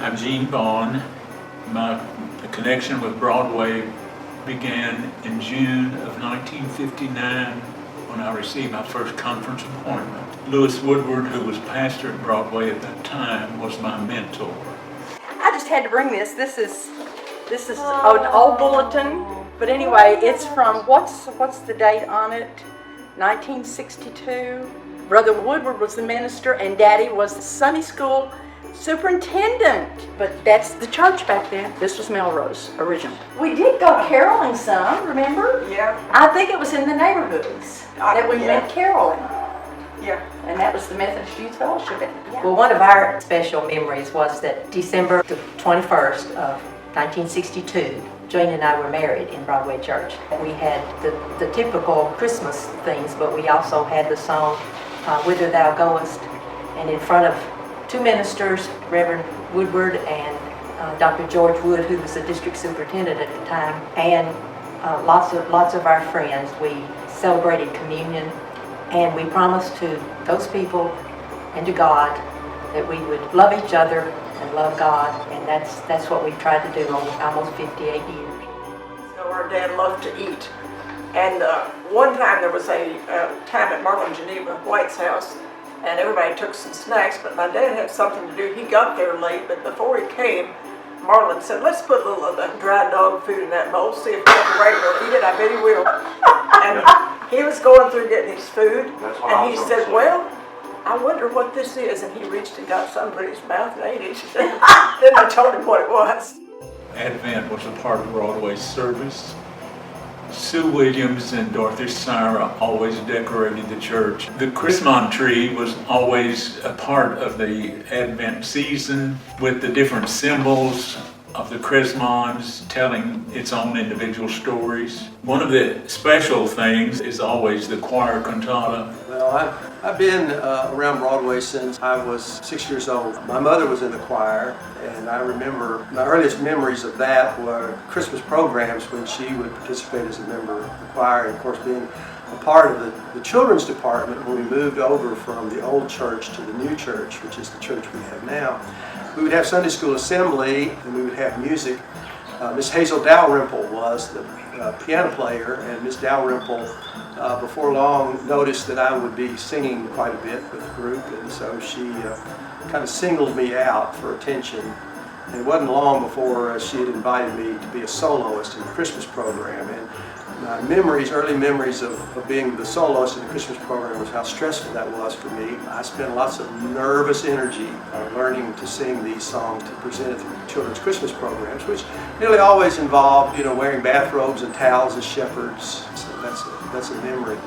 I'm Gene Vaughn. My connection with Broadway began in June of 1959 when I received my first conference appointment. Louis Woodward, who was pastor at Broadway at that time, was my mentor. I just had to bring this. This is an old bulletin, but anyway, it's from what's the date on it? 1962. Brother Woodward was the minister, and Daddy was the Sunday school superintendent. But that's the church back then. This was Melrose original. We did go caroling some, remember? Yeah. I think it was in the neighborhoods that we went caroling. Yeah. And that was the Methodist Youth Fellowship. Yeah. Well, one of our special memories was that December the 21st of 1962, Jane and I were married in Broadway Church. We had the typical Christmas things, but we also had the song, Whither Thou Goest, and in front of two ministers, Reverend Woodward and Dr. George Wood, who was the district superintendent at the time, and lots of our friends. We celebrated communion, and we promised to those people and to God that we would love each other and love God, and that's what we've tried to do over almost 58 years. So our dad loved to eat. And one time there was a time at Marlon Geneva White's house, and everybody took some snacks, but my dad had something to do. He got there late, but before he came, Marlon said, let's put a little of that dry dog food in that bowl, see if Dr. Ray will eat it. I bet he will. And he was going through getting his food, and he said, well, I wonder what this is. And he reached and got something in his mouth and ate it. Then I told him what it was. Advent was a part of Broadway's service. Sue Williams and Dorothy Syra always decorated the church. The Christmas tree was always a part of the Advent season with the different symbols of the Christmas telling its own individual stories. One of the special things is always the choir cantata. Well, I've been around Broadway since I was 6 years old. My mother was in the choir, and I remember my earliest memories of that were Christmas programs when she would participate as a member of the choir, and of course being a part of the children's department when we moved over from the old church to the new church, which is the church we have now. We would have Sunday school assembly, and we would have music. Miss Hazel Dalrymple was the piano player, and Miss Dalrymple before long noticed that I would be singing quite a bit with the group, and so she kind of singled me out for attention. And it wasn't long before she had invited me to be a soloist in the Christmas program. And my early memories of being the soloist in the Christmas program was how stressful that was for me. I spent lots of nervous energy learning to sing these songs to present at the children's Christmas programs, which nearly always involved, wearing bathrobes and towels as shepherds. So that's a memory.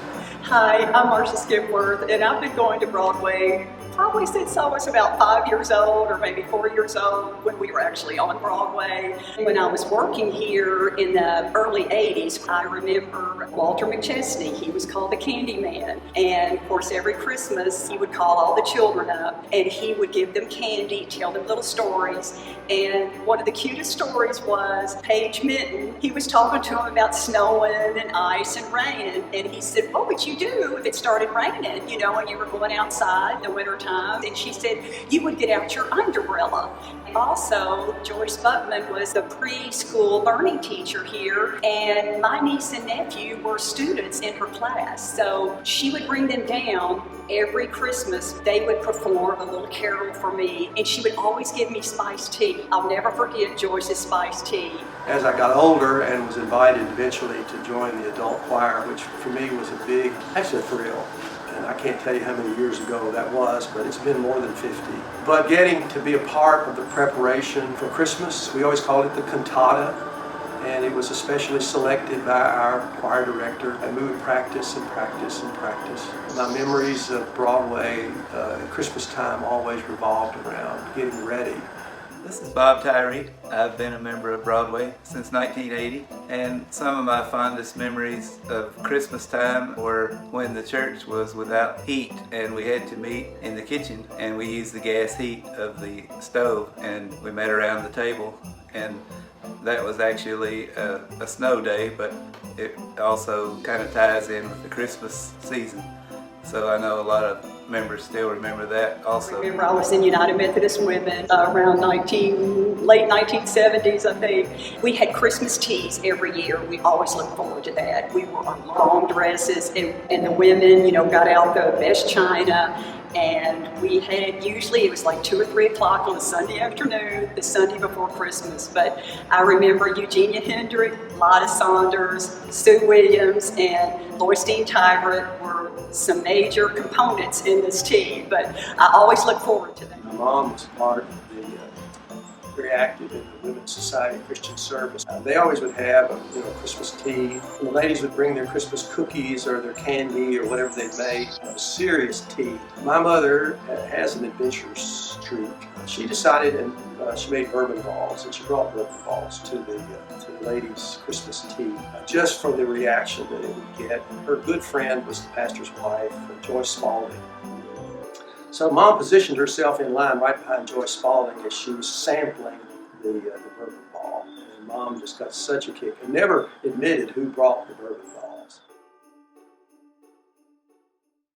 Hi, I'm Marcia Skipworth, and I've been going to Broadway probably since I was about 5 years old or maybe 4 years old when we were actually on Broadway. When I was working here in the early 80s, I remember Walter McChesney. He was called the Candy Man. And of course, every Christmas, he would call all the children up and he would give them candy, tell them little stories. And one of the cutest stories was Paige Minton. He was talking to him about snowing and ice and rain. And he said, what would you do if it started raining, and you were going outside in the wintertime? And she said, you would get out your umbrella. Also, Joyce Buckman was the preschool learning teacher here, and my niece and nephew were students in her class. So she would bring them down every Christmas. They would perform a little carol for me, and she would always give me spiced tea. I'll never forget Joyce's spiced tea. As I got older and was invited eventually to join the adult choir, which for me was actually a thrill. And I can't tell you how many years ago that was, but it's been more than 50. But getting to be a part of the preparation for Christmas, we always called it the cantata, and it was especially selected by our choir director, and we would practice and practice and practice. My memories of Broadway at Christmas time always revolved around getting ready. This is Bob Tyree. I've been a member of Broadway since 1980, and some of my fondest memories of Christmas time were when the church was without heat and we had to meet in the kitchen, and we used the gas heat of the stove, and we met around the table, and that was actually a snow day, but it also kind of ties in with the Christmas season. So I know a lot of members still remember that also. Remember, I was in United Methodist Women around late 1970s, I think. We had Christmas teas every year. We always looked forward to that. We wore our long dresses, and the women, got out the best china. And we had, usually it was like 2 or 3 o'clock on a Sunday afternoon, the Sunday before Christmas. But I remember Eugenia Hendrick, Lotta Saunders, Sue Williams, and Loisteen Tyree were some major components in this tea. But I always look forward to that. My mom was part of very active in the Women's Society Christian Service. They always would have Christmas tea. And the ladies would bring their Christmas cookies or their candy or whatever they made. Serious tea. My mother has an adventurous streak. She decided, and she made bourbon balls, and she brought bourbon balls to the ladies' Christmas tea, just from the reaction that it would get. Her good friend was the pastor's wife, Joyce Spalding. So Mom positioned herself in line right behind Joyce Spalding as she was sampling the bourbon ball. And Mom just got such a kick and never admitted who brought the bourbon balls.